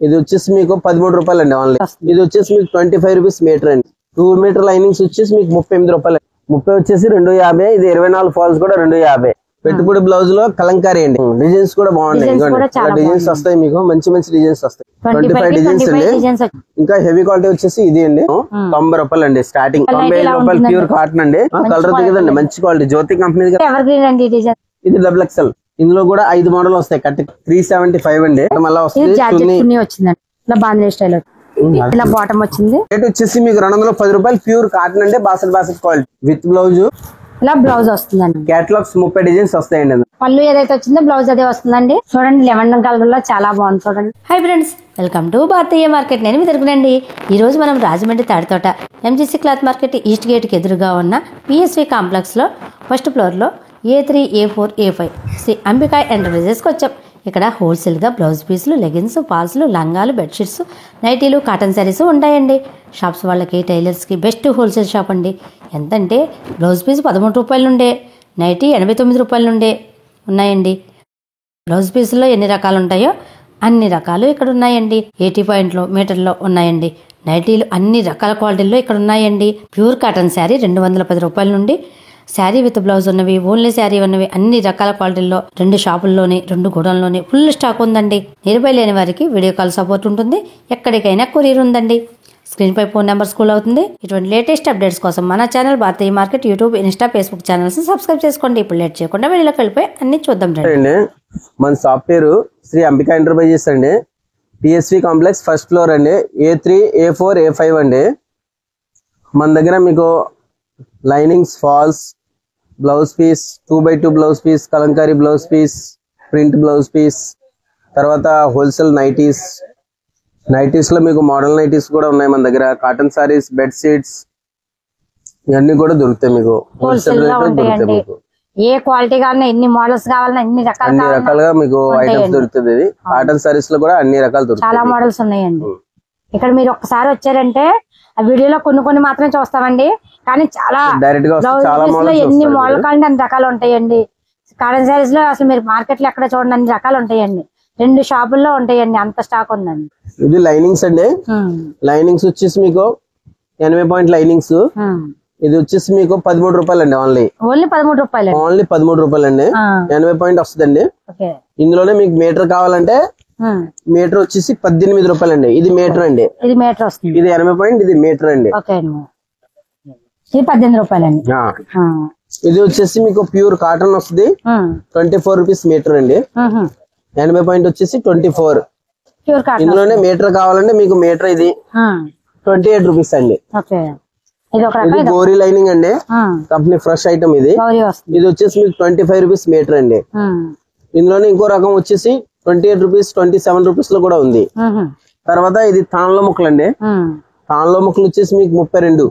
ఇది వచ్చేసి మీకు 13 రూపాయలు అండి ఓన్లీ. ఇది వచ్చేసి మీకు 25 రూపీస్ మీటర్ అండి. 2 మీటర్ లైనింగ్స్ వచ్చేసి మీకు 38 రూపాయలు. 30 వచ్చేసి 250. ఇది 24 ఫాల్స్ కూడా 250. పెట్టుబడి బ్లౌజ్ లో కలంకారీ అండి. డిజైన్స్ కూడా బాగున్నాయి. డిజైన్స్ వస్తాయి మీకు మంచి మంచి డిజైన్స్ వస్తాయి. 25 డిజైన్స్ అండి. ఇంకా హెవీ క్వాలిటీ వచ్చేసి ఇది అండి 90 రూపాయలు అండి స్టార్టింగ్. 95 రూపాయలు ప్యూర్ కాటన్ అండి. కలర్ దిగదండి మంచి క్వాలిటీ. జ్యోతి కంపెనీ. ఇది డబుల్ ఎక్స్ఎల్. ఇందులో కూడా 5 మోడల్ వస్తాయి. కట్ 375 అండి. మళ్ళీ వస్తుంది ఇలా బాటమ్ వచ్చింది. రేట్ వచ్చేసి మీకు 210 రూపాయలు ప్యూర్ కాటన్ అంటే బాసెట్ క్వాలిటీ విత్ బ్లౌజ్. ఇలా బ్లౌజ్ వస్తుందండి. కేటలాగ్స్ 30 డిజైన్స్ వస్తాయండి. పళ్ళు ఏదైతే వచ్చిందో బ్లౌజ్ అదే వస్తుందండి. చూడండి లెమన్ కలర్ లో చాలా బాగుంది చూడండి. Hi friends, welcome to Bharatiya market. నేను మీ తరపునండి. ఈ రోజు మనం Rajahmundry Tadithota MGC cloth market east gate కి ఎదురుగా ఉన్న పిఎస్వి కాంప్లెక్స్ లో ఫస్ట్ ఫ్లోర్ లో A3, A4, A5 Shri Ambika enterprises కి వచ్చాం. ఇక్కడ హోల్సేల్ గా బ్లౌజ్ పీసులు, లెగిన్స్, పాల్స్లు, లంగాలు, బెడ్షీట్స్, నైటీలు, కాటన్ శారీస్ ఉంటాయండి. షాప్స్ వాళ్ళకి, టైలర్స్ కి బెస్ట్ హోల్సేల్ షాప్ అండి. ఎంతంటే బ్లౌజ్ పీస్ 13 రూపాయల నుండే, నైటీ 89 రూపాయల నుండే ఉన్నాయండి. బ్లౌజ్ పీసుల్లో ఎన్ని రకాలు ఉంటాయో అన్ని రకాలు ఇక్కడ ఉన్నాయండి. 80 పాయింట్లు మీటర్లో ఉన్నాయండి. నైటీలు అన్ని రకాల క్వాలిటీల్లో ఇక్కడ ఉన్నాయండి. ప్యూర్ కాటన్ శారీ 210 రూపాయల నుండి, శారీ విత్ బ్లౌజ్ ఉన్నవి, ఓన్లీ శారీ ఉన్నవి అన్ని రకాల క్వాలిటీల్లో 2 షాపుల్లోని 2 గోడౌన్లోని ఫుల్ స్టాక్ ఉందండి. నియర్బై లేని వారికి వీడియో కాల్ సపోర్ట్ ఉంటుంది. ఎక్కడికైనా కొరియర్ ఉందండి. స్క్రీన్ పై ఫోన్ నెంబర్ స్కూల్ అవుతుంది. ఇటువంటి లేటెస్ట్ అప్డేట్స్ కోసం మన channel Bharatiya market YouTube, Insta, Facebook channels subscribe చేసుకోండి. ఇప్పుడు లేట్ చేయకుండా వీడియోలోకి వెళ్ళిపోయి అన్ని చూద్దాం. మన షాప్ పేరు శ్రీ అంబికా ఎంటర్ప్రైజెస్ అండి. పిఎస్వి కాంప్లెక్స్ ఫస్ట్ ఫ్లోర్ అండి. A3, A4, A5 అండి. మన దగ్గర మీకు linings, falls, blouse piece, 2x2 blouse piece, Kalamkari blouse piece, print blouse piece, తర్వాత హోల్సేల్ నైటీస్ లో మీకు మోడల్ నైటీస్ కూడా ఉన్నాయి మన దగ్గర. కాటన్ సారీస్, బెడ్ షీట్స్ ఇవన్నీ కూడా దొరుకుతాయి మీకు. హోల్సేల్ రేట్ దొరుకుతాయి మీకు. ఏ క్వాలిటీ కావాలన్నా, ఎన్ని మోడల్స్ కావాలన్నా, అన్ని రకాలుగా మీకు ఐటమ్స్ దొరుకుతుంది. ఇది కాటన్ సారీస్ లో కూడా అన్ని రకాలు దొరుకుతాయి. చాలా మోడల్స్ ఉన్నాయండి. ఇక్కడ మీరు ఒక్కసారి వచ్చారంటే ఆ వీడియోలో కొన్ని మాత్రమే చూస్తామండి. కానీ చాలా ఎన్ని మోడల్ కావాలంటే అన్ని రకాలు ఉంటాయండి. కాటన్ శారీస్ లో అసలు మీరు మార్కెట్ లో ఎక్కడ చూడండి అన్ని రకాలు ఉంటాయండి. 2 షాపుల్లో ఉంటాయండి. అంత స్టాక్ ఉందండి. ఇది లైనింగ్స్ అండి. లైనింగ్స్ వచ్చేసి మీకు 80 పాయింట్ లైనింగ్స్. ఇది వచ్చేసి మీకు 13 రూపాయలు అండి. ఓన్లీ 13 రూపాయలు. ఓన్లీ 13 రూపాయలు అండి. 80 పాయింట్ వస్తుందండి. ఇందులోనే మీకు మీటర్ కావాలంటే మీటర్ వచ్చేసి 18 రూపాయలు అండి. ఇది మీటర్ అండి. ఇది మీటర్ వస్తుంది. ఇది 80 పాయింట్. ఇది మీటర్ అండి. ఇది 18 రూపాయలు అండి. ఇది వచ్చేసి మీకు ప్యూర్ కాటన్ వస్తుంది. 24 రూపీస్ మీటర్ అండి. 80 పాయింట్ వచ్చేసి 24. ఇందులోనే మీటర్ కావాలంటే మీకు మీటర్ ఇది 28 రూపీస్ అండి. ఇది గోరీ లైనింగ్ అండి. కంపెనీ ఫ్రెష్ ఐటమ్ ఇది. ఇది వచ్చేసి మీకు 25 రూపీస్ మీటర్ అండి. ఇందులోనే ఇంకో రకం వచ్చేసి 28 రూపీస్, 27 రూపీస్ లో కూడా ఉంది. తర్వాత ఇది తాన్లో ముక్కలు అండి. తాన్లో ముక్కలు వచ్చేసి మీకు 32.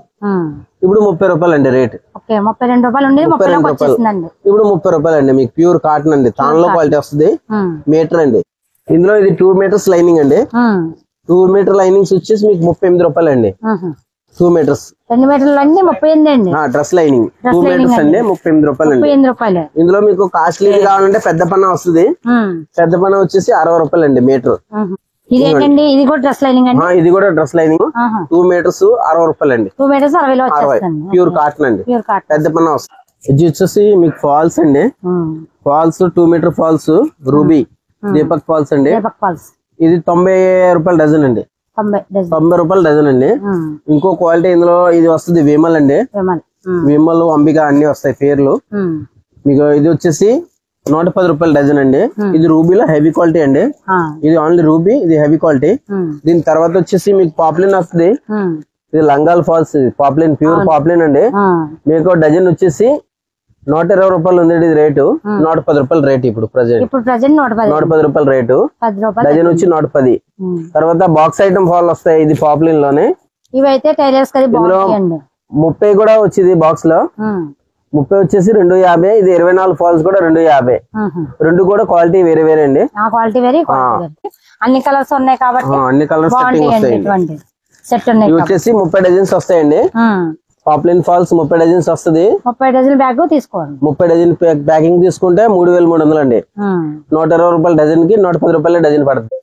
ఇప్పుడు 30 రూపాయలు అండి రేట్. 32 రూపాయలు. ఇప్పుడు 30 రూపాయలు అండి. మీకు ప్యూర్ కాటన్ అండి. తాన్లో క్వాలిటీ వస్తుంది. మీటర్ అండి. ఇందులో ఇది 2 మీటర్స్ లైనింగ్ అండి. 2 మీటర్ లైనింగ్స్ వచ్చేసి మీకు 38 రూపాయలు అండి. 2 మీటర్స్. 2 మీటర్లు అన్ని 38 అండి. డ్రెస్ లైనింగ్ 2 మీటర్స్ అండి. 38 రూపాయలు అండి. ఇందులో మీకు కాస్ట్లీ కావాలంటే పెద్ద పన్న వస్తుంది. పెద్ద పన్న వచ్చేసి 60 రూపాయలు అండి మీటర్. ఇది కూడా డ్రెస్ లైనింగ్ అండి. ఇది కూడా డ్రెస్ లైనింగ్ 2 మీటర్స్ 60 రూపాయలు అండి. 2 మీటర్స్ 60 ప్యూర్ కాటన్ అండి. పెద్ద పన్న వస్తుంది. ఇది వచ్చేసి మీకు ఫాల్స్ అండి. Falls 2 meter falls Ruby Deepak falls అండి. ఇది 90 రూపాయలు డజన్ అండి. 90 రూపాయలు డజన్ అండి. ఇంకో క్వాలిటీ ఇందులో ఇది వస్తుంది విమల్ అండి. విమల్, అంబిక అన్ని వస్తాయి పేర్లు మీకు. ఇది వచ్చేసి 110 రూపాయలు డజన్ అండి. ఇది రూబీలో హెవీ క్వాలిటీ అండి. ఇది ఓన్లీ రూబీ. ఇది హెవీ క్వాలిటీ. దీని తర్వాత వచ్చేసి మీకు పాప్లిన్ వస్తుంది. ఇది లంగాల్ ఫాల్స్ పాప్లిన్, ప్యూర్ పాప్లిన్ అండి. మీకు డజన్ వచ్చేసి 120 రూపాయలు ఉంది. ఇది రేటు 110 రూపాయలు రేట్ ఇప్పుడు ప్రెసెంట్ 110 రూపాయలు రేటు. డజన్ వచ్చి 110. తర్వాత బాక్స్ ఐటమ్ ఫాల్ వస్తాయి. ఇది పాప్లిన్ లోనే. ఇవైతే టైలర్స్ 30 కూడా వచ్చింది బాక్స్ లో. 30 వచ్చేసి 250. ఇది 24 ఫాల్స్ కూడా 250. 2 కూడా క్వాలిటీ వేరే వేరే అండి. అన్ని కలర్స్ ఉన్నాయి కాబట్టి అన్ని కలర్స్ వస్తాయి. ఇవి వచ్చేసి 30 డజన్స్ వస్తాయండి. పాప్లిన్ ఫాల్స్ 30 డజన్స్ వస్తుంది. 30 డజన్ బ్యాగ్ తీసుకోండి. 30 డజన్ ప్యాకింగ్ తీసుకుంటే 3300 అండి. 120 రూపాయల డజన్ కి 110 రూపాయల డజన్ పడుతుంది.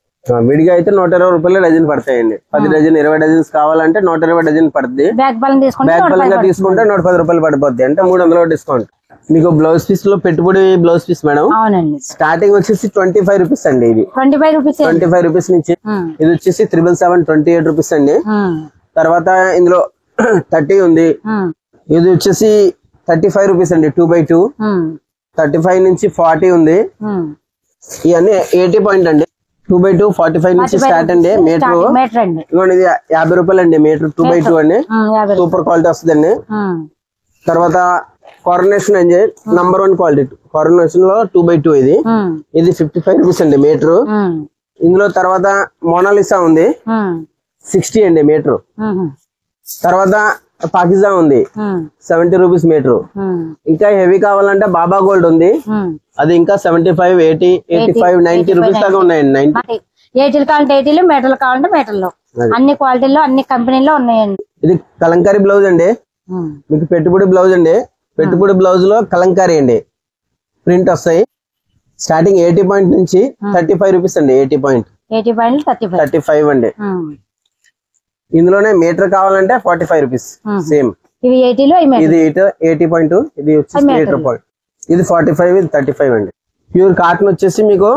విడిగా అయితే 120 రూపాయలు డజన్ పడతాయండి. 10 డజన్ 20 డజన్స్ కావాలంటే 120 డజన్ పడుతుంది. బ్యాగ్ బలంగా తీసుకుంటే 110 రూపాయలు పడిపోద్ది, అంటే 300 డిస్కౌంట్. మీకు బ్లౌజ్ పీస్ లో పెట్టుబడి బ్లౌజ్ పీస్ మేడం. అవునండి. స్టార్టింగ్ వచ్చేసి 25 రూపీస్ అండి. ఇది 25 రూపీస్ నుంచి. ఇది వచ్చేసి 777 28 రూపీస్ అండి. తర్వాత ఇందులో 30 ఉంది. ఇది వచ్చేసి 35 రూపీస్ అండి 2x2. 35 నుంచి 40 ఉంది. ఇవన్నీ 80 పాయింట్ అండి. 2x2 45 నుంచి స్టార్ట్ అండి. మీటర్ ఇది 50 రూపాయలు అండి మీటర్. 2x2 అండి, సూపర్ క్వాలిటీ వస్తుందండి. తర్వాత కోఆర్డినేషన్ అండి, నంబర్ 1 క్వాలిటీ కోఆర్డినేషన్ లో 2x2 ఇది 55 రూపీస్ అండి మీటర్. ఇందులో తర్వాత మోనాలిసా ఉంది 60 అండి మీటర్. తర్వాత పాకిజా ఉంది 70 రూపీస్ మీటర్. ఇంకా హెవీ కావాలంటే బాబా గోల్డ్ ఉంది, అది ఇంకా 75 80 85 90 రూపీస్ దాకా ఉన్నాయండి. 80 కావాలంటే 80, మీటర్లు కావాలంటే మీటర్లు, అన్ని క్వాలిటీలో అన్ని కంపెనీలో ఉన్నాయండి. ఇది కలంకారీ బ్లౌజ్ అండి. మీకు పెట్టుబడి బ్లౌజ్ అండి. పెట్టుబడి బ్లౌజ్ లో కలంకారీ అండి ప్రింట్ వస్తాయి. స్టార్టింగ్ 80 పాయింట్ నుంచి 35 రూపీస్ అండి. 80 పాయింట్ 35 అండి. ఇందులోనే మీటర్ కావాలంటే 45 రూపీస్ సేమ్. ఇది 80 పాయింట్, ఇది వచ్చేసి మీటర్ పాయింట్. ఇది 45, ఇది 35 అండి. ప్యూర్ కాటన్ వచ్చేసి మీకు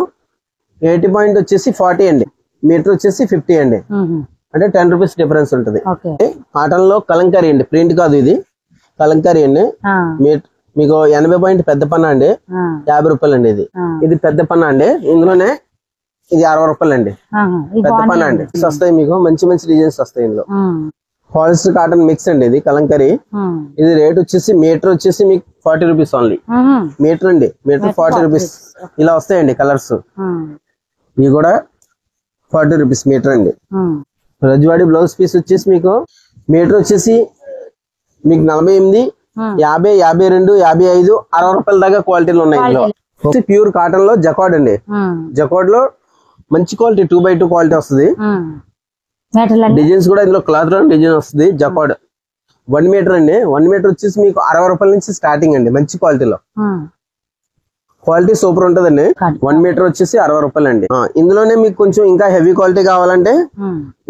80 పాయింట్ వచ్చేసి 40 అండి, మీటర్ వచ్చేసి 50 అండి, అంటే 10 రూపీస్ డిఫరెన్స్ ఉంటుంది. కాటన్ లో కలంకారీ అండి, ప్రింట్ కాదు, ఇది కలంకారీ అండి. మీకు 80 పాయింట్ పెద్ద పన్నా అండి 50 రూపాయలు అండి. ఇది పెద్ద పన్నా అండి. ఇందులోనే ఇది 60 రూపాయలు అండి, పెద్ద పన్నా అండి. వస్తాయి మీకు మంచి మంచి డిజైన్స్ వస్తాయి ఇందులో. పాలిస్టర్ కాటన్ మిక్స్ అండి, ఇది కలంకారీ. ఇది రేట్ వచ్చేసి మీటర్ వచ్చేసి మీకు 40 రూపీస్ ఓన్లీ. మీటర్ అండి, మీటర్ 40 రూపీస్. ఇలా వస్తాయండి కలర్స్, ఇవి కూడా 40 రూపీస్ మీటర్ అండి. రజ్వాడి బ్లౌజ్ పీస్ వచ్చేసి మీకు మీటర్ వచ్చేసి మీకు 48, 50, 52, 55, 60 రూపాయల దాకా క్వాలిటీలు ఉన్నాయి ఇందులో. ప్యూర్ కాటన్ లో జకార్డ్ అండి. జకార్డ్ లో మంచి క్వాలిటీ 2x2 క్వాలిటీ వస్తుంది. డిజైన్స్ కూడా ఇందులో క్లాత్ లో డిజైన్ వస్తుంది. జకార్డ్ 1 మీటర్ అండి. 1 మీటర్ వచ్చేసి మీకు 60 రూపాయల నుంచి స్టార్టింగ్ అండి, మంచి క్వాలిటీలో. క్వాలిటీ సూపర్ ఉంటదండి. 1 మీటర్ వచ్చేసి 60 రూపాయలు అండి. ఇందులోనే మీకు కొంచెం ఇంకా హెవీ క్వాలిటీ కావాలంటే,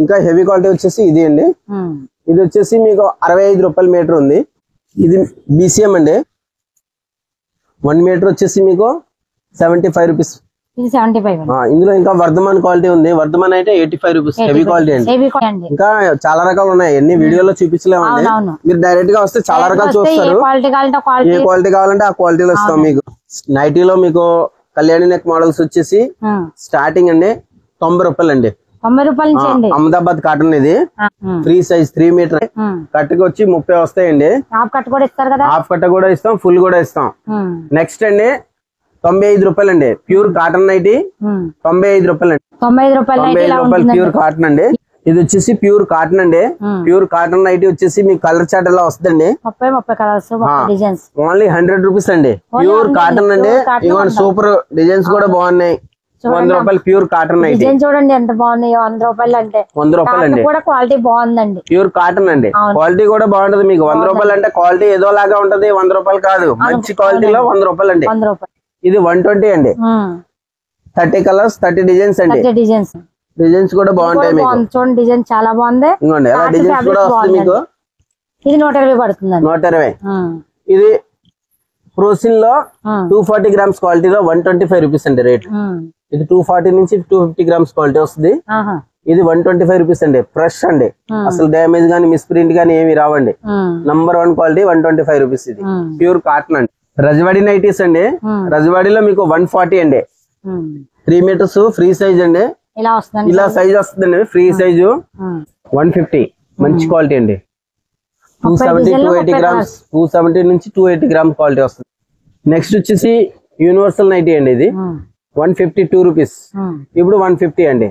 ఇంకా హెవీ క్వాలిటీ వచ్చేసి ఇది అండి. ఇది వచ్చేసి మీకు 65 రూపాయల మీటర్ ఉంది. ఇది BCM అండి. 1 మీటర్ వచ్చేసి మీకు 75 రూపీస్. ఇందులో ఇంకా వర్ధమాన్ క్వాలిటీ ఉంది. వర్ధమాన్ అయితే 85 రూపీస్, హెవీ క్వాలిటీ అండి. ఇంకా చాలా రకాలు ఉన్నాయి, ఎన్ని వీడియోలో చూపించలేమండి. మీరు డైరెక్ట్ గా వస్తే చాలా రకాలు చూస్తారు. ఏ క్వాలిటీ కావాలంటే ఆ క్వాలిటీలో ఇస్తాం మీకు. నైటీలో మీకు కళ్యాణి నెక్ మోడల్స్ వచ్చేసి స్టార్టింగ్ అండి 90 రూపాయలు అండి. అహ్మదాబాద్ కాటన్ ఇది, ఫ్రీ సైజ్ 3 మీటర్. కట్టుకు వచ్చి 30 వస్తాయండి. హాఫ్ కట్ట కూడా ఇస్తాం, ఫుల్ కూడా ఇస్తాం. నెక్స్ట్ అండి 95 రూపాయలు అండి, ప్యూర్ కాటన్ నైటీ 95 రూపాయలు అండి. 95 రూపాయలు ప్యూర్ కాటన్ అండి. ఇది వచ్చేసి ప్యూర్ కాటన్ అండి. ప్యూర్ కాటన్ నైటీ వచ్చేసి మీకు కలర్ చార్ట్ ఎలా వస్తుందండి, ఓన్లీ 100 రూపీస్ అండి. ప్యూర్ కాటన్ అండి. ఇవ్వండి, సూపర్ డిజైన్స్ కూడా బాగున్నాయి. 100 రూపాయలు ప్యూర్ కాటన్ నైటీ. చూడండి ఎంత బాగున్నాయి. 100 రూపాయలు అంటే 100 రూపాయలు అండి. క్వాలిటీ బాగుందండి, ప్యూర్ కాటన్ అండి. క్వాలిటీ కూడా బాగుంటది మీకు. 100 రూపాయలు అంటే క్వాలిటీ ఏదో లాగా ఉంటది, 100 రూపాయలు కాదు, మంచి క్వాలిటీలో 100 రూపాయలు అండి. ఇది 120 అండి. 30 కలర్స్ 30 డిజైన్స్ అండి. డిజైన్స్ కూడా బాగుంటాయి మీకు. చూడండి డిజైన్ చాలా బాగుంది. ఇంకోండి ఎలా డిజైన్స్ కూడా వస్తుంది మీకు. ఇది 120 పడుతుంది. 120. ఇది ప్రోసిన్ లో 240 గ్రామ్స్ క్వాలిటీలో 125 రూపీస్ అండి రేట్. ఇది 240 నుంచి 250 గ్రామ్స్ క్వాలిటీ వస్తుంది. ఇది 125 రూపీస్ అండి. ఫ్రెష్ అండి, అసలు డ్యామేజ్ గానీ మిస్ ప్రింట్ గానీ ఏమి రావండి. Number 1 quality 125 rupees. ఇది ప్యూర్ కాటన్ అండి. రజవాడి నైటీస్ అండి. రజవాడిలో మీకు 140 అండి. 3 మీటర్స్ ఫ్రీ సైజ్ అండి. ఇలా సైజ్ వస్తుందండి, ఫ్రీ సైజు 150. మంచి క్వాలిటీ అండి. 270 280 గ్రామ్స్, 270 నుంచి 280 గ్రామ్స్ క్వాలిటీ వస్తుంది. నెక్స్ట్ వచ్చేసి యూనివర్సల్ నైటీ అండి. ఇది 152 రూపీస్. ఇప్పుడు 150 అండి.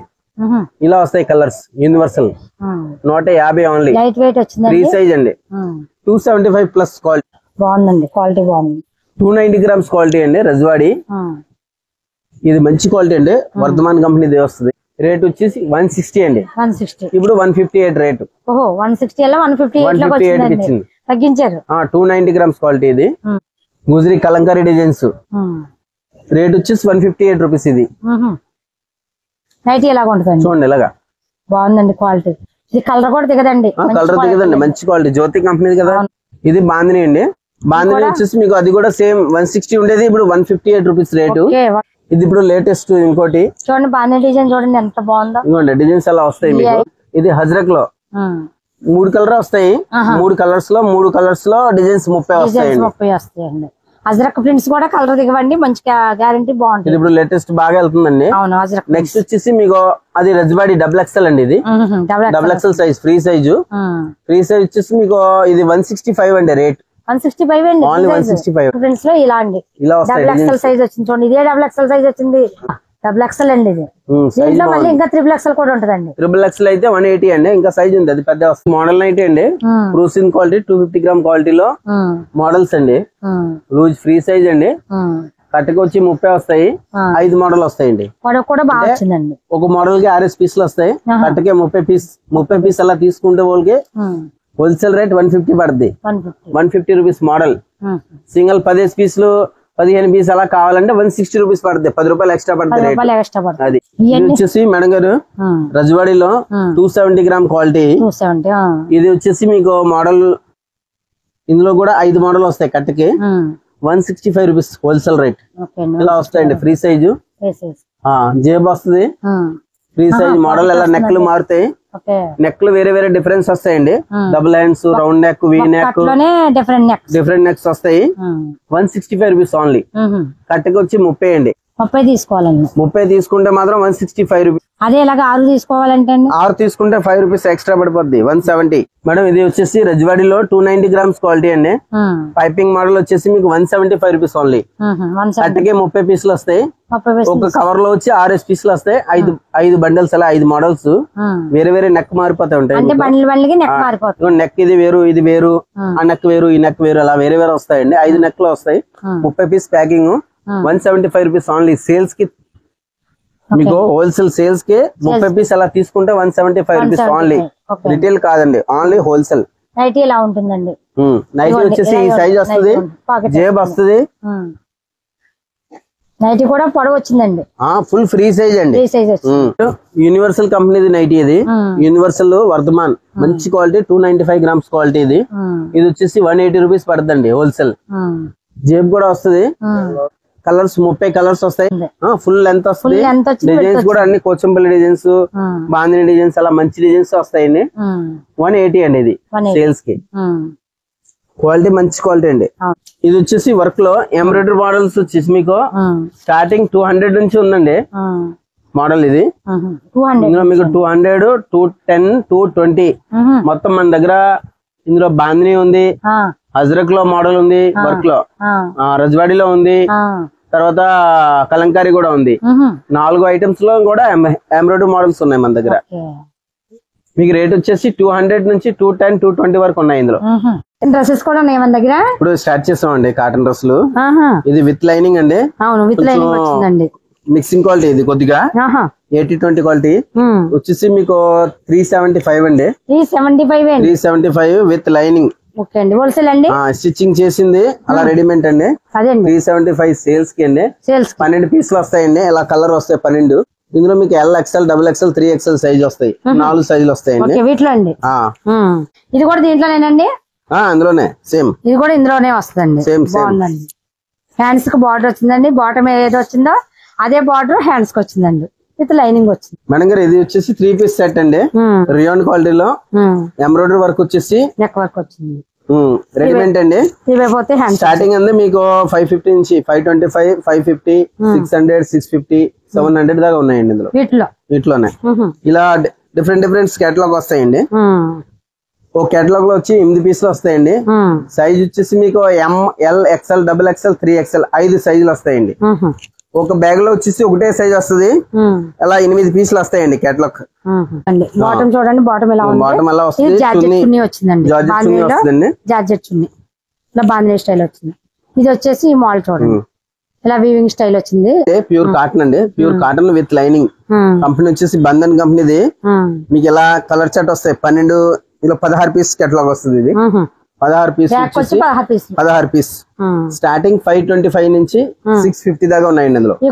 ఇలా వస్తాయి colours. Universal 150 only. Free size అండి. 275 ప్లస్ క్వాలిటీ బాగుందండి. క్వాలిటీ బాగుంది. 290 గ్రామ్స్ క్వాలిటీ అండి రజ్వాడి. ఇది మంచి క్వాలిటీ అండి. వర్ధమాన్ కంపెనీ వస్తుంది. రేట్ వచ్చేసి 160 అండి. 160. ఇప్పుడు 158 రేటు. 158 ఇచ్చింది, తగ్గించారు. 290 గ్రామ్స్ క్వాలిటీ. ఇది గుజరీ కలంకారీ డిజైన్స్. రేట్ వచ్చేసి 158 రూపీస్. ఇది నైటీ ఎలాగ ఉంటుందండి చూడండి ఇలాగా బాగుందండి క్వాలిటీ. ఇది కలర్ కూడా దిగదండి, కలర్ దిగదండి, మంచి క్వాలిటీ. జ్యోతి కంపెనీ కదా. ఇది బాందిని అండి. బాందిని వచ్చేసి మీకు అది కూడా సేమ్ 160 ఉండేది, ఇప్పుడు 158 రూపీస్ రేటు. ఇది ఇప్పుడు లేటెస్ట్ ఇంకోటి చూడండి. బాందిని డిజైన్ చూడండి ఎంత బాగుందో. ఇంకోండి డిజైన్స్ అలా వస్తాయి మీకు. ఇది హజ్రక్ లో 3 కలర్ వస్తాయి. 3 కలర్స్ లో డిజైన్స్ 30 వస్తాయండి. అజ్రక్ ప్రింట్స్ కూడా కలర్ దిగవండి, మంచి గ్యారంటీ బాగుంటుంది. ఇప్పుడు లేటెస్ట్ బాగా వెళ్తుందండి. అవును అజ్రక్. నెక్స్ట్ వచ్చేసి మీకు అది రజ్బాడి డబుల్ ఎక్స్ఎల్ అండి. ఇది double XL size, free size వచ్చేసి మీకు ఇది 165 అండి రేట్. 165 అండి. ఓన్లీ 165 ప్రింట్స్ లో ఇలా అండి. డబుల్ ఎక్స్ఎల్ సైజ్ వచ్చింది చూడండి. ఇదే డబుల్ ఎక్స్ఎల్ సైజ్ వచ్చింది. డబుల్ ఎక్స్ఎల్ అండి ఇది. దీంట్లో మళ్ళీ ఇంకా ట్రిపుల్ ఎక్స్ఎల్ కూడా ఉంటదండి. ట్రిపుల్ ఎక్స్ఎల్ అయితే 180 అండి. ఇంకా సైజ్ ఉంది, అది పెద్ద మోడల్ నైట్ అండి. ప్రూసిన్ క్వాలిటీ 250 గ్రామ్ క్వాలిటీలో మోడల్స్ అండి. లూజ్ ఫ్రీ సైజ్ అండి. కట్టుకు వచ్చి 30 వస్తాయి. 5 మోడల్ వస్తాయండి. కూడా బాగా వచ్చిందండి. ఒక మోడల్ కి 6 పీసులు వస్తాయి. కట్టుకే 30 పీస్ అలా తీసుకుంటే వాళ్ళకి హోల్సేల్ రేట్ 150 పడుతుంది. 150 రూపీస్ మోడల్. సింగిల్ 10 పీసులు 15 పీస్ అలా కావాలంటే 160 రూపీస్ పడుతుంది. 10 రూపాయలు ఎక్స్ట్రా పడుతుంది. అది వచ్చేసి మేడం గారు రజవాడిలో 270 గ్రామ్ క్వాలిటీ. ఇది వచ్చేసి మీకు మోడల్, ఇందులో కూడా 5 మోడల్ వస్తాయి. కట్టుకి 165 రూపీస్ హోల్సేల్ రేట్. ఇలా వస్తాయండి. ఫ్రీ సైజు జేబ్ వస్తుంది. ఫ్రీ సైజ్ మోడల్ ఎలా నెక్లు మారుతాయి. నెక్లు వేరే వేరే డిఫరెన్స్ వస్తాయండి. Double hands, round neck, V neck, different next వస్తాయి. 165 రూపీస్ ఓన్లీ. కట్టుకు వచ్చి 30 అండి. 30 తీసుకోవాలండి. 30 తీసుకుంటే మాత్రం 165 రూపీస్. అదే ఇలాగ 6 తీసుకోవాలంటే 6 తీసుకుంటే 5 రూపీస్ ఎక్స్ట్రా పడిపోద్ది. 170. మేడం ఇది వచ్చేసి రజ్వాడిలో 290 గ్రామ్స్ క్వాలిటీ అండి. పైపింగ్ మోడల్ వచ్చేసి మీకు 175 రూపీస్ ఓన్లీ. కట్టుకే 30 పీసులు వస్తాయి. ఒక కవర్ లో వచ్చి 6 పీసులు వస్తాయి. 5 బండిల్స్ అలా 5 మోడల్స్ వేరే వేరే నెక్ మారిపోతాయి ఉంటాయి. నెక్ ఇది వేరు, ఇది వేరు, ఆ నెక్ వేరు, ఈ నెక్ వేరు, అలా వేరే వేరే వస్తాయండి. 5 నెక్ లో వస్తాయి. 30 piece packing 175 rupees only. Sales కి మీకు హోల్సేల్ సేల్స్ కి 30 పీస్ అలా తీసుకుంటే 175 రూపీస్ ఓన్లీ. రిటైల్ కాదండి, ఓన్లీ హోల్సేల్. నైటీ ఎలా ఉంటుందండి? నైటీ వచ్చేసి ఈ సైజ్ వస్తుంది, జేబ్ వస్తుంది. నైటీ కూడా పొడవు వచ్చిందండి. ఫుల్ ఫ్రీ సైజ్ అండి. Universal company nighty. ఇది యూనివర్సల్ వర్ధమాన్ మంచి క్వాలిటీ 295 గ్రామ్స్ క్వాలిటీ. ఇది వచ్చేసి 180 రూపీస్ పడుతుంది హోల్సేల్. జేబ్ కూడా వస్తుంది. కలర్స్ 30 కలర్స్ వస్తాయి. ఫుల్ లెంత్ వస్తుంది. డిజైన్స్ కూడా అన్ని కోచంపల్లి డిజైన్స్, బాందిని డిజైన్స్ అలా మంచి డిజైన్స్ వస్తాయండి. 180 అండి ఇది సేల్స్ కి. క్వాలిటీ మంచి క్వాలిటీ అండి. ఇది వచ్చేసి వర్క్ లో ఎంబ్రాయిడరీ మోడల్స్ వచ్చేసి మీకు స్టార్టింగ్ 200 నుంచి ఉందండి మోడల్. ఇది ఇందులో మీకు 200, 210, 220 మొత్తం మన దగ్గర. ఇందులో బాందిని ఉంది, అజ్రక్ లో మోడల్ ఉంది, వర్క్ లో రజ్వాడిలో ఉంది, తర్వాత కలంకారీ కూడా ఉంది. 4 ఐటమ్స్ లో కూడా ఎంబ్రాయిడరీ మోడల్స్ ఉన్నాయి మన దగ్గర. మీకు రేట్ వచ్చేసి 200 నుంచి 210, 220 వరకు ఉన్నాయి. ఇందులో డ్రెస్సెస్ కూడా ఉన్నాయి మన దగ్గర. ఇప్పుడు స్టార్ట్ చేస్తామండి కాటన్ డ్రెస్సులు. ఇది విత్ లైనింగ్ అండి. Mixing quality. ఇది కొద్దిగా 80-20 క్వాలిటీ వచ్చేసి మీకు 375 అండి. 375 విత్ లైనింగ్. హోల్సేల్ అండి. స్టిచ్చింగ్ చేసింది అలా రెడీమేడ్ అండి. 375 సేల్స్ కి అండి. 12 పీసులు వస్తాయండి. ఇలా కలర్ వస్తాయి 12. ఇందులో మీకు LXL, XXL, 3XL సైజ్ వస్తాయి. 4 సైజులు వస్తాయండి వీటిలో అండి. ఇది కూడా దీంట్లోనేనండి. అందులోనే సేమ్. ఇది కూడా ఇందులోనే వస్తుందండి. బాగుందండి. హ్యాండ్స్ కి బార్డర్ వచ్చిందండి. బాటమ్ ఏదో వచ్చిందో అదే బార్డర్ హ్యాండ్స్ కి వచ్చిందండి. విత్ లైనింగ్ వచ్చింది. మేడం గారు ఇది వచ్చేసి 3 పీస్ సెట్ అండి. రియాన్ క్వాలిటీలో ఎంబ్రాయిడరీ వర్క్ వచ్చేసి నెక్ వర్క్ వచ్చింది. రెడీమేడ్ అండి. స్టార్టింగ్ అండి మీకు 550 నుంచి 525, 550, 600, 650, 700 దాకా ఉన్నాయండి ఇందులో. వీటిలోనే ఇలా డిఫరెంట్ కేటలాగ్ వస్తాయండి. ఓ కేటలాగ్ లో వచ్చి 8 పీసులు వస్తాయండి. సైజ్ వచ్చేసి మీకు ML, XL, XXL, 3XL 5 సైజులు వస్తాయండి. ఒక బ్యాగ్ లో వచ్చేసి ఒకటే సైజ్ వస్తుంది. అలా 8 పీసులు వస్తాయండి కేటలాగ్. బాటమ్ చూడండి. బాటమ్ ఎలా ఉంది? బాటమ్ ఎలా వస్తుంది? జార్జెట్ చున్నీ ఇలా బాందిని స్టైల్ వచ్చింది. ఇది వచ్చేసి ఈ మోడల్ చూడండి. ఇలా వీవింగ్ స్టైల్ వచ్చింది. ప్యూర్ కాటన్ అండి. Pure cotton with lining. Company వచ్చేసి బంధన్ కంపెనీది. మీకు ఇలా కలర్ చార్ట్ వస్తాయి. 12 ఇలా 16 పీస్ కేటలాగ్ వస్తుంది. ఇది 16 పీస్ బ్యాక్ వచ్చి 16 పీసులు 16 పీస్ స్టార్టింగ్ 525 నుంచి 650 దాకా ఉన్నాయండి అందులో. ఈ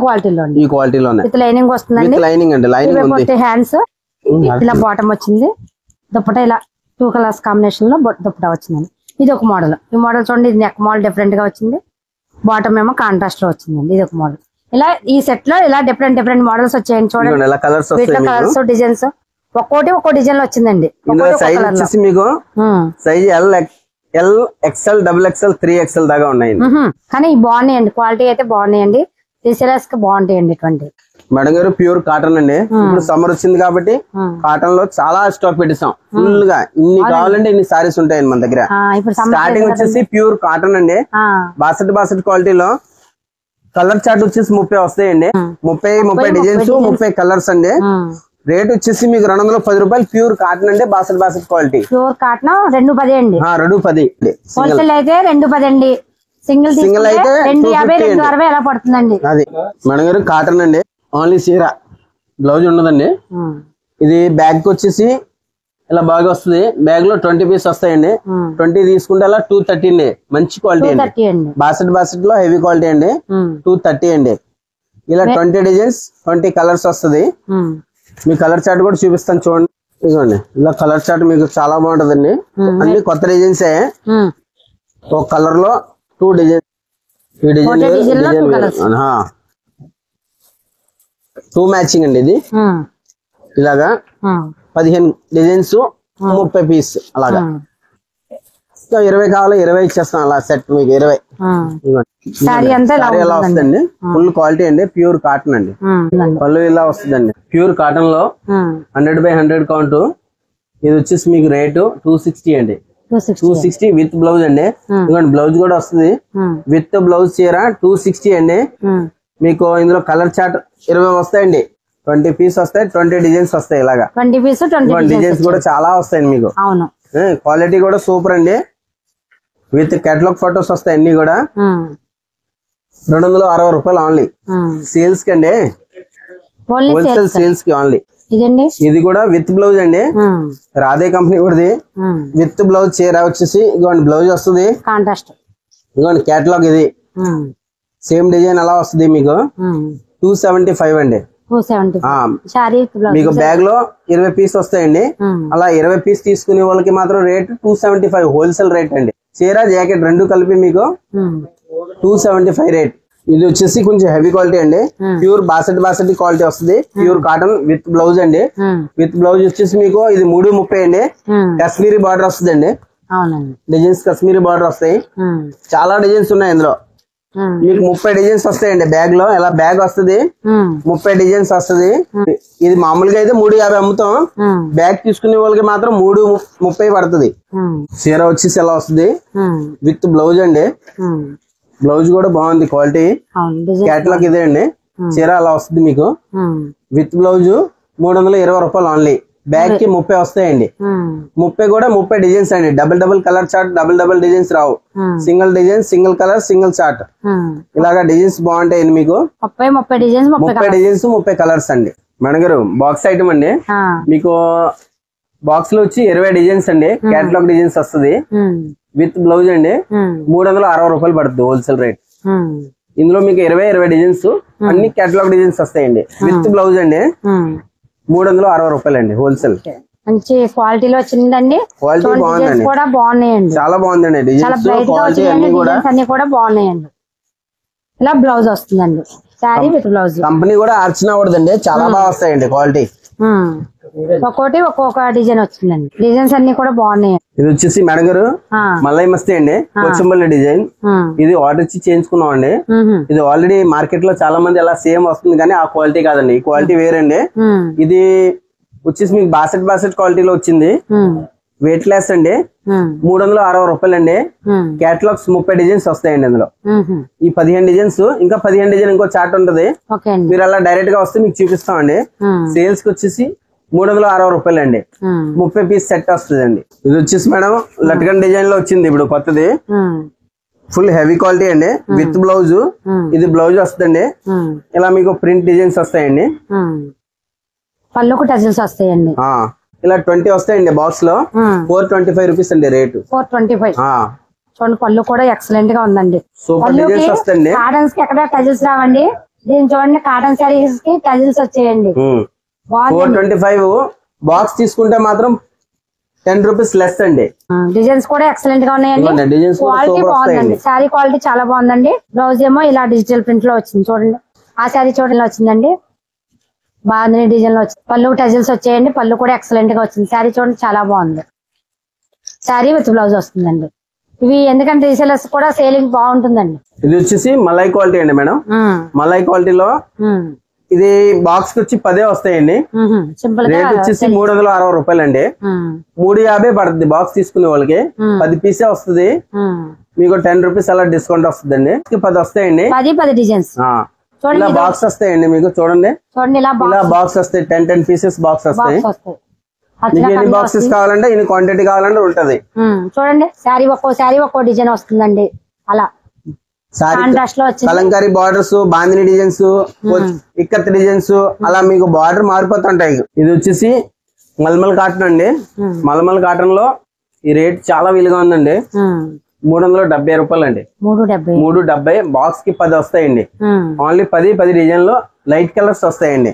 క్వాలిటీలో విత్ లైనింగ్ వస్తుందండి. విత్ లైనింగ్ అండి. లైనింగ్ ఉంది. హ్యాండ్స్ ఇలా బాటమ్ వచ్చింది. దుప్పట ఇలా 2 కలర్స్ కాంబినేషన్ లో దుప్పట వచ్చిందండి. ఇది ఒక మోడల్. ఈ మోడల్ చూడండి, ఇది నెక్ మోడల్ డిఫరెంట్ గా వచ్చింది. బాటమ్ ఏమో కాంట్రాస్ట్ లో వచ్చిందండి. ఇది ఒక మోడల్. ఇలా ఈ సెట్ లో ఇలా డిఫరెంట్ మోడల్స్ వచ్చాయండి. చూడండి కలర్స్ డిజైన్స్ ఒక్కోటి ఒక్కో డిజైన్ లో వచ్చిందండి. సైజ్ వచ్చేసి మీకు size L XL XXL 3XL దాకా ఉన్నాయి. కానీ బాగున్నాయండి, క్వాలిటీ అయితే బాగున్నాయండి. టీసీఎల్ఎస్ కి బాగుంటాయండి ఇటువంటి. మేడం గారు ప్యూర్ కాటన్ అండి. ఇప్పుడు సమ్మర్ వచ్చింది కాబట్టి కాటన్ లో చాలా స్టాక్ పెట్టిస్తాం ఫుల్ గా. ఇన్ని కావాలంటే ఇన్ని సారీస్ ఉంటాయండి మన దగ్గర. స్టార్టింగ్ వచ్చేసి ప్యూర్ కాటన్ అండి. బాసెట్ క్వాలిటీలో కలర్ చార్ట్ వచ్చేసి 30 వస్తాయండి. 30 డిజైన్స్ 30 కలర్స్ అండి. రేట్ వచ్చేసి మీకు 210 రూపాయలు. ప్యూర్ కాటన్ అంటే బాసెట్ క్వాలిటీ. ప్యూర్ కాటన్ 210 అండి. 210. హోల్సేల్ అయితే 210 అండి. సింగిల్ అయితే 250 260 ఎలా పడుతుందండి. అది మేడం గారు కాటన్ అండి. ఓన్లీ చీర, బ్లౌజ్ ఉండదండి. ఇది బ్యాగ్ వచ్చేసి ఇలా బాగా వస్తుంది. బ్యాగ్ లో 20 పీస్ వస్తాయండి. 20 తీసుకుంటే అలా 230 అండి. మంచి క్వాలిటీ అండి. బాసెట్ లో హెవీ క్వాలిటీ అండి. 230 అండి. ఇలా 20 డిజైన్స్ 20 కలర్స్ వస్తుంది. మీ కలర్ చార్ట్ కూడా చూపిస్తాను చూడండి. ఇదిగోండి ఇలా కలర్ చార్ట్ మీకు చాలా బాగుంటదండి. అన్ని కొత్త డిజైన్స్. ఒక కలర్ లో 2 డిజైన్స్. ఈ డిజైన్ 2 మ్యాచింగ్ అండి. ఇది ఇలాగా 15 డిజైన్స్ 30 పీస్ అలాగా. 20 కావాలి 20 ఇచ్చేస్తాం అలా సెట్ మీకు 20. సారీ ఎలా వస్తుందండి. ఫుల్ క్వాలిటీ అండి. ప్యూర్ కాటన్ అండి. పళ్ళు ఇలా వస్తుందండి. ప్యూర్ కాటన్ లో 100/100 కౌంట్. ఇది వచ్చేసి మీకు రేటు 260 అండి. 260 విత్ బ్లౌజ్ అండి. ఇదిగోండి బ్లౌజ్ కూడా వస్తుంది. విత్ బ్లౌజ్ చీర 260 అండి. మీకు ఇందులో కలర్ చార్ట్ 20 వస్తాయండి. 20 పీస్ వస్తాయి. 20 డిజైన్స్ వస్తాయి. ఇలాగా 20 డిజైన్స్ కూడా చాలా వస్తాయండి మీకు. క్వాలిటీ కూడా సూపర్ అండి. విత్ కేటలాగ్ ఫొటోస్ వస్తాయి అన్ని కూడా. 260 రూపాయలు ఓన్లీ. సేల్స్ కి అండి. హోల్సేల్ సేల్స్ కి ఓన్లీ. ఇది కూడా విత్ బ్లౌజ్ అండి. రాధే కంపెనీ కూడా విత్ బ్లౌజ్ చీర వచ్చేసి ఇదిగోండి బ్లౌజ్ వస్తుంది. ఇదిగోండి కేటలాగ్. ఇది సేమ్ డిజైన్ అలా వస్తుంది మీకు. 275 అండి. మీకు బ్యాగ్ లో 20 పీస్ వస్తాయండి. అలా 20 పీస్ తీసుకునే వాళ్ళకి మాత్రం రేట్ 275 హోల్సేల్ రేట్ అండి. చీర జాకెట్ రెండు కలిపి మీకు 275 రేట్. ఇది వచ్చేసి కొంచెం హెవీ క్వాలిటీ అండి. ప్యూర్ బాసెట్ క్వాలిటీ వస్తుంది. ప్యూర్ కాటన్ విత్ బ్లౌజ్ అండి. విత్ బ్లౌజ్ వచ్చేసి మీకు ఇది 330 అండి. కాశ్మీరీ బార్డర్ వస్తుంది అండి. డిజైన్స్ కాశ్మీరీ బార్డర్ వస్తాయి. చాలా డిజైన్స్ ఉన్నాయి ఇందులో. మీకు 30 డిజైన్స్ వస్తాయండి బ్యాగ్ లో. ఇలా బ్యాగ్ వస్తుంది 30 డిజైన్స్ వస్తుంది. ఇది మామూలుగా అయితే 350 అమ్ముతాం. బ్యాగ్ తీసుకునే వాళ్ళకి మాత్రం 330 పడుతుంది. చీర వచ్చేసి ఎలా వస్తుంది విత్ బ్లౌజ్ అండి. బ్లౌజ్ కూడా బాగుంది క్వాలిటీ. కేటలాగ్ ఇదే అండి. చీర అలా వస్తుంది మీకు విత్ బ్లౌజ్. 320 రూపాయలు ఓన్లీ. బ్యాగ్ కి 30 వస్తాయండి. 30 కూడా 30 డిజైన్స్ అండి. Double colour chart double designs రావు. Single design single colour single chart. ఇలాగా డిజైన్స్ బాగుంటాయండి మీకు. 30 డిజైన్స్ 30 కలర్స్ అండి. మేడం గారు బాక్స్ ఐటమ్ అండి. మీకు బాక్స్ లో వచ్చి 20 డిజైన్స్ అండి. కేటలాగ్ డిజైన్స్ వస్తుంది విత్ బ్లౌజ్ అండి. 360 రూపాయలు పడుతుంది హోల్సేల్ రేట్. ఇందులో మీకు 20 డిజైన్స్ అన్ని కేటలాగ్ డిజైన్స్ వస్తాయండి. విత్ బ్లౌజ్ అండి. 360 రూపాయలు అండి హోల్సేల్. మంచి క్వాలిటీలో వచ్చిందండి. క్వాలిటీ బాగుందండి. కూడా బాగున్నాయండి. చాలా బాగుందండి. డిజైన్స్ క్వాలిటీ అన్ని కూడా బాగున్నాయండి. ఇలా బ్లౌజ్ వస్తుందండి. Sorry with blouse. కంపెనీ కూడా అర్చన అవడదండి. చాలా బాగా వస్తాయండి క్వాలిటీ. ఒక్కోటి ఒక్కొక్క డిజైన్ వచ్చిందండి. డిజైన్స్ అన్ని కూడా బాగున్నాయి. ఇది వచ్చేసి మేడం గారు మల్లై మస్తీ అండి. కొచ్చంపల్లి డిజైన్. ఇది ఆర్డర్ ఇచ్చి చేయించుకున్నాం అండి. ఇది ఆల్రెడీ మార్కెట్ లో చాలా మంది అలా సేమ్ వస్తుంది కానీ ఆ క్వాలిటీ కాదండి. ఈ క్వాలిటీ వేరండి. ఇది వచ్చేసి మీకు బాసెట్ క్వాలిటీలో వచ్చింది. వెయిట్ లెస్ అండి. 360 రూపాయలు అండి. కేటలాగ్స్ 30 డిజైన్స్ వస్తాయండి అందులో. ఈ 15 డిజైన్స్ ఇంకా 15 డిజైన్ ఇంకో చార్ట్ ఉంటది. మీరు అలా డైరెక్ట్ గా వస్తే మీకు చూపిస్తామండి. సేల్స్ కి వచ్చేసి 360 రూపాయలు అండి. 30 పీస్ సెట్ వస్తుంది. ఇది వచ్చేసి మేడం లట్కన్ డిజైన్ లో వచ్చింది ఇప్పుడు కొత్తది. ఫుల్ హెవీ క్వాలిటీ అండి. With blouse. ఇది బ్లౌజ్ వస్తుందండి. ఇలా మీకు ప్రింట్ డిజైన్స్ వస్తాయండి. పళ్ళకు టజిల్స్ వస్తాయండి. ఇలా 20 వస్తాయండి బాక్స్ లో 425 రూపీస్ అండి రేటు. 425. చూడండి పళ్ళు కూడా ఎక్సలెంట్ గా ఉందండి. సూపర్ డిజైన్స్ వస్తాయండి. కాటన్స్ కి ఎక్కడ టజిల్స్ రావండి. దీని చూడండి కాటన్ సారీస్ కి టజిల్స్ వచ్చాయండి. 425 బాక్స్ తీసుకుంటే మాత్రం 10 రూపీస్ లెస్ అండి. డిజైన్స్ కూడా ఎక్సలెంట్ గా ఉన్నాయండి. క్వాలిటీ బాగుందండి. శారీ క్వాలిటీ చాలా బాగుందండి. బ్లౌజ్ ఏమో ఇలా డిజిటల్ ప్రింట్ లో వచ్చింది చూడండి. ఆ శారీ చూడండి వచ్చిందండి. బాగుంది డిజైన్ లో వచ్చింది. పళ్ళు టజిల్స్ వచ్చాయండి. పళ్ళు కూడా ఎక్సలెంట్ గా వచ్చింది. శారీ చూడండి చాలా బాగుంది. శారీ విత్ బ్లౌజ్ వస్తుందండి. ఇవి ఎందుకంటే రీసేలర్స్ కూడా సేలింగ్ బాగుంటుందండి. ఇది వచ్చేసి మలై క్వాలిటీ అండి మేడం. మలై క్వాలిటీలో ఇది బాక్స్ కి వచ్చి 10 వస్తాయండి. రేట్ వచ్చేసి 360 రూపాయలండి. 350 పడుతుంది బాక్స్ తీసుకునే వాళ్ళకి. 10 పీసే వస్తుంది. మీకు 10 రూపీస్ అలా డిస్కౌంట్ వస్తుందండి. 10 వస్తాయండి. 10 డిజైన్స్ ఇలా బాక్స్ వస్తాయండి. మీకు చూడండి ఇలా బాక్స్ వస్తాయి. 10 పీసెస్ బాక్స్ వస్తాయి. మీకు ఎన్ని బాక్సెస్ కావాలంటే ఎన్ని క్వాంటిటీ కావాలంటే ఉంటది. చూడండి శారీ ఒక్కో డిజైన్ వస్తుందండి. అలా Kalamkari borders, bandhani designs, ikat designs అలా మీకు బార్డర్ మారిపోతుంటాయి. ఇది వచ్చేసి మల్మల్ కాటన్ అండి. మల్మల్ కాటన్ లో ఈ రేట్ చాలా విలుగా ఉందండి. 370 రూపాయలు అండి. 370 బాక్స్ కి 10 వస్తాయండి. ఓన్లీ 10 డిజైన్ లో లైట్ కలర్స్ వస్తాయండి.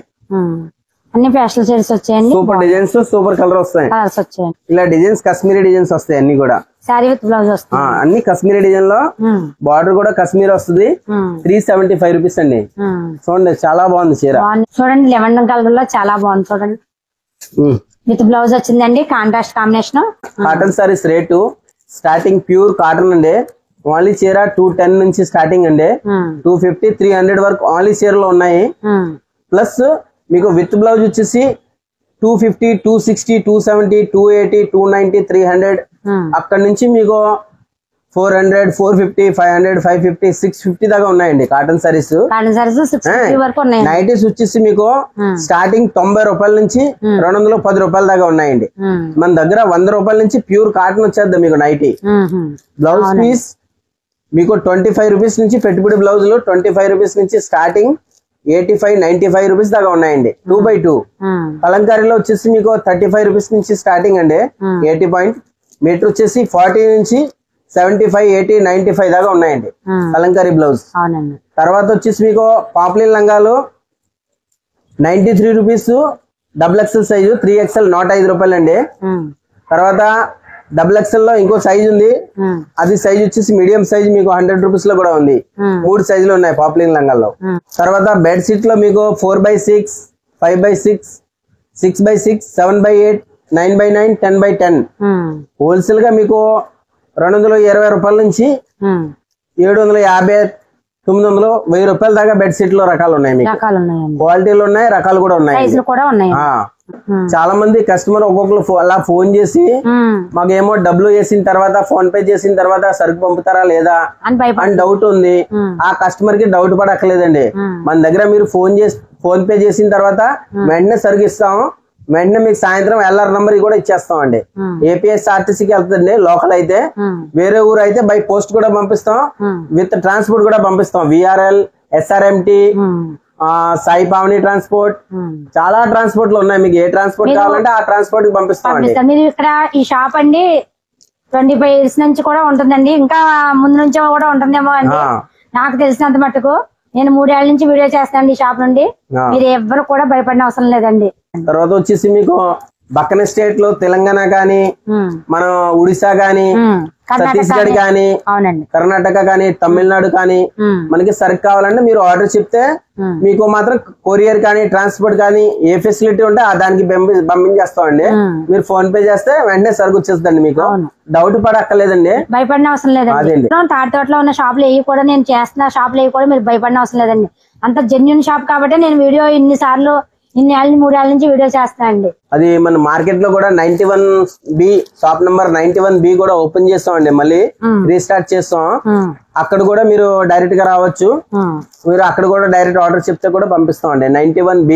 అన్ని ఫ్యాషన్ షేడ్స్ వచ్చాయండి. సూపర్ డిజైన్స్, సూపర్ కలర్ వస్తాయి. ఇలా డిజైన్స్ కశ్మీరీ డిజైన్స్ వస్తాయి. అన్ని కూడా శారీ విత్ బ్లౌజ్ వస్తుంది. అన్ని కశ్మీరీ డిజైన్ లో బార్డర్ కూడా కశ్మీర్ వస్తుంది. 375 రూపీస్ అండి. చూడండి చాలా బాగుంది చీర. చూడండి లెమన్ కలర్ లో చాలా బాగుంది. చూడండి విత్ బ్లౌజ్ వచ్చిందండి. Contrast combination. Cotton saris rate starting pure cotton అండి. ఓన్లీ చీర 210 నుంచి స్టార్టింగ్ అండి. 250, 300 వరకు ఓన్లీ చీరలు ఉన్నాయి. ప్లస్ మీకు విత్ బ్లౌజ్ వచ్చేసి 250, 260, 270, 280, 290, 300 అక్కడ నుంచి మీకు 400, 450, 500, 550, 650 దాకా ఉన్నాయండి కాటన్ సారీస్. నైటీస్ వచ్చేసి మీకు స్టార్టింగ్ 90 రూపాయల నుంచి 210 రూపాయల దాకా ఉన్నాయండి. మన దగ్గర 100 రూపాయల నుంచి ప్యూర్ కాటన్ వచ్చేద్దాం మీకు నైటీ. బ్లౌజ్ పీస్ మీకు 25 రూపీస్ నుంచి పెట్టుబడి బ్లౌజ్ లో 25 రూపీస్ నుంచి స్టార్టింగ్ 85, 95 రూపీస్ దాకా ఉన్నాయండి. 2x2 కలంకారీలో వచ్చేసి మీకు 35 రూపీస్ నుంచి స్టార్టింగ్ అండి. 80 పాయింట్ మీటర్ వచ్చేసి 40 నుంచి 75, 80, 95 దాకా ఉన్నాయండి కలంకారీ బ్లౌజ్. తర్వాత వచ్చేసి మీకు పాపులర్ లంగాలు 93 రూపీస్. XXL సైజు 3XL 105 రూపాయలు అండి. తర్వాత XXL లో ఇంకో సైజ్ ఉంది. అది సైజ్ వచ్చేసి మీడియం సైజ్ మీకు 100 రూపీస్ లో కూడా ఉంది. 3 సైజులు ఉన్నాయి పాపులర్ లంగాల్లో. తర్వాత బెడ్ షీట్ లో మీకు 4x6, 5x6, 6x6, 7x8, 9x9, 10x10 wholesale గా మీకు 220 రూపాయల నుంచి 750, 900, 1000 రూపాయల దాకా బెడ్ షీట్ లో రకాలు ఉన్నాయి. మీకు క్వాలిటీలు ఉన్నాయి, రకాలు కూడా ఉన్నాయి. చాలా మంది కస్టమర్ ఒక్కొక్కరు అలా ఫోన్ చేసి మాకేమో డబ్బులు వేసిన తర్వాత ఫోన్ పే చేసిన తర్వాత సరుకు పంపుతారా లేదా అని డౌట్ ఉంది. ఆ కస్టమర్ కి డౌట్ పడక్కర్లేదండి. మన దగ్గర మీరు ఫోన్ పే చేసిన తర్వాత వెంటనే సరుకు ఇస్తాం. వెంటనే మీకు సాయంత్రం LR నంబర్ కూడా ఇచ్చేస్తాం అండి. APSRTCకి వెళ్తుంది లోకల్ అయితే. వేరే ఊరు అయితే బై పోస్ట్ కూడా పంపిస్తాం. విత్ ట్రాన్స్పోర్ట్ కూడా పంపిస్తాం. VRL, SRMT, Sai Pavani transport, చాలా ట్రాన్స్పోర్ట్లు ఉన్నాయి. మీకు ఏ ట్రాన్స్పోర్ట్ కావాలంటే ఆ ట్రాన్స్పోర్ట్ కి పంపిస్తాం. మీరు ఇక్కడ ఈ షాప్ అండి 25 years నుంచి కూడా ఉంటుందండి. ఇంకా ముందు నుంచి కూడా ఉంటుందేమో అండి నాకు తెలిసినంత మట్టుకు. నేను 3 ఏళ్ల నుంచి వీడియో చేస్తాను ఈ షాప్ నుండి. మీరు ఎవ్వరు కూడా భయపడిన అవసరం లేదండి. తర్వాత వచ్చేసి మీకు పక్కన స్టేట్ లో తెలంగాణ కానీ, మన ఒడిశా కానీ, ఛత్తీస్గఢ్ కానీ, కర్ణాటక కానీ, తమిళనాడు కానీ మనకి సరుకు కావాలంటే మీరు ఆర్డర్ చెప్తే మీకు మాత్రం కొరియర్ కానీ, ట్రాన్స్పోర్ట్ కానీ ఏ ఫెసిలిటీ ఉంటే దానికి పంపించేస్తామండి. మీరు ఫోన్ పే చేస్తే వెంటనే సరుకు వచ్చేస్తుందండి. మీకు డౌట్ పడక్కర్లేదండి, భయపడిన అవసరం లేదండి. తాడితోటలో ఉన్న షాపులు ఏవి కూడా నేను చేస్తున్న షాపులు ఏవి కూడా మీరు భయపడిన అవసరం లేదండి. అంత జెన్యూన్ షాప్ కాబట్టి నేను వీడియో ఇన్ని సార్లు 3 ఏళ్ల నుంచి వీడియో చేస్తా అండి. అది మన మార్కెట్ లో కూడా 91B షాప్ నంబర్ 91B కూడా ఓపెన్ చేస్తామండి. మళ్ళీ రీస్టార్ట్ చేస్తాం. అక్కడ కూడా మీరు డైరెక్ట్ గా రావచ్చు. మీరు అక్కడ కూడా డైరెక్ట్ ఆర్డర్ చెప్తే కూడా పంపిస్తామండి. 91B